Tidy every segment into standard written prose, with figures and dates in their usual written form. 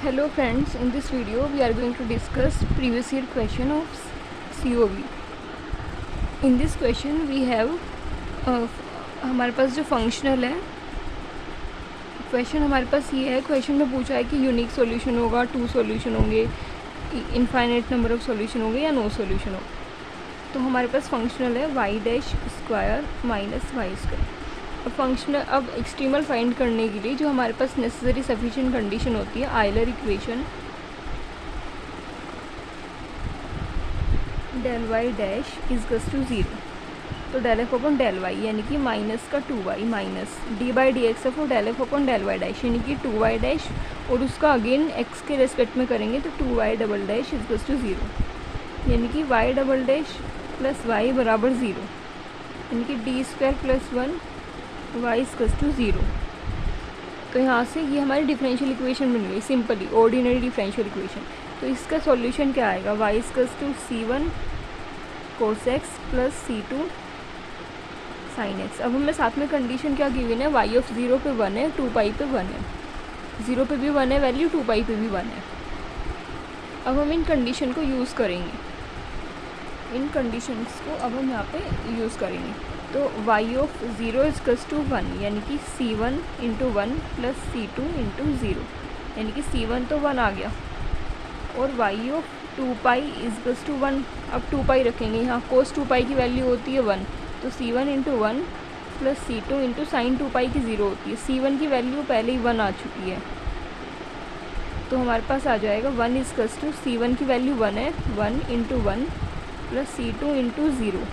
Hello friends, in this video we are going to discuss previous year question of COV. In this question we have हमारे पास जो functional है question हमारे पास ये है। Question में पूछा है कि यूनिक सॉल्यूशन होगा, 2 सॉल्यूशन होंगे, इनफाइनाइट नंबर ऑफ सॉल्यूशन होंगे या नो सॉल्यूशन होगा। तो हमारे पास फंक्शनल है y dash square minus y square. अब फंक्शनल अब एक्सट्रीमल फाइंड करने के लिए जो हमारे पास नेसेसरी सफिशिएंट कंडीशन होती है Euler equation del y dash equals to 0। तो del f upon del y यानी कि माइनस का 2y minus d by d x of del f upon del y dash यानी कि 2y डैश और उसका अगेन x के रेस्पेक्ट में करेंगे तो 2y double dash equals to 0 यानी कि y double dash plus y बराबर 0 यानी कि d square plus 1 y equals to 0। तो यहाँ से ये हमारी डिफरेंशियल इक्वेशन बन गई, सिंपली ऑर्डिनरी डिफरेंशियल इक्वेशन। तो इसका सॉल्यूशन क्या आएगा, y equals to c1 cos x plus c2 sin x। अब हमें साथ में कंडीशन क्या गिवन है, y ऑफ 0 पे 1 है, 2 पाई पे 1 है, 0 पे भी 1 है वैल्यू, 2 पाई पे भी 1 है। अब हम इन कंडीशन को यूज़ करेंगे, इन कंडीशंस को अब हम यहाँ पे यूज़ करेंगे। तो y ऑफ 0 इजकल्स टू 1 यानी कि c1 into 1 plus c2 into 0 यानी कि c1 तो 1 आ गया और y of 2 pi equals to 1। अब 2 पाई रखेंगे यहाँ, कोस 2 पाई की वैल्यू होती है 1, तो c1 into 1 plus c2 into sine 2 पाई की 0 होती है। c1 की वैल्यू पहले ही 1 आ चुकी है तो हमारे पास आ जाएगा 1 इजकल्स टू c1 की वैल्यू 1 है, 1 इंटू 1 प्लस c2 इंटू 0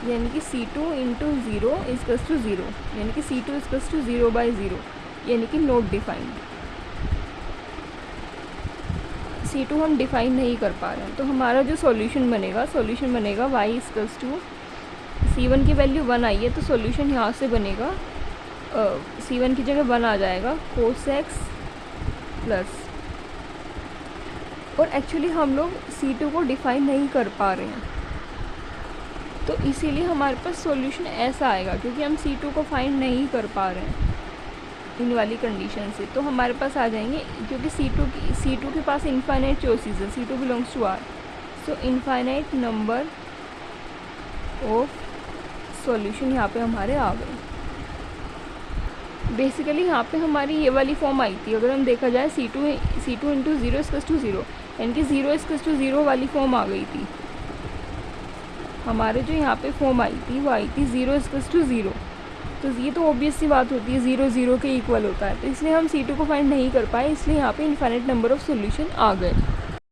यानी कि c2 इंटू 0 इजकल्स टू 0 यानी कि c2 इजकल्स टू 0 बाई 0 यानी कि नॉट डिफाइंड। c2 हम डिफाइन नहीं कर पा रहे हैं तो हमारा जो सॉल्यूशन बनेगा y इजकल्स टू c1 की वैल्यू 1 आई है तो सॉल्यूशन यहाँ से बनेगा c1 की जगह 1 आ जाएगा cos x प्लस, और एक्चुअली हम लोग c2 को डिफाइन नहीं कर पा रहे हैं तो इसीलिए हमारे पास सॉल्यूशन ऐसा आएगा क्योंकि हम C2 को फाइंड नहीं कर पा रहे हैं इन वाली कंडीशन से। तो हमारे पास आ जाएंगे क्योंकि C2 के पास इनफाइनाइट चॉइसेस है, C2 belongs to R, so infinite number of solution यहाँ पे हमारे आ गए। बेसिकली यहाँ पे हमारी ये वाली फॉर्म आई थी, अगर हम देखा जाए C2 इंटू 0 इजकल्स टू 0 यानी कि 0 इजकल्स टू 0 वाली फॉर्म आ गई थी। हमारे जो यहाँ पे फॉर्म आई थी वो आई थी 0 इजकल्स टू 0, तो ये तो ऑब्वियस सी बात होती है 0 0 के इक्वल होता है, तो इसलिए हम C2 को फाइंड नहीं कर पाए, इसलिए यहाँ पे इनफाइनाइट नंबर ऑफ सॉल्यूशन आ गए।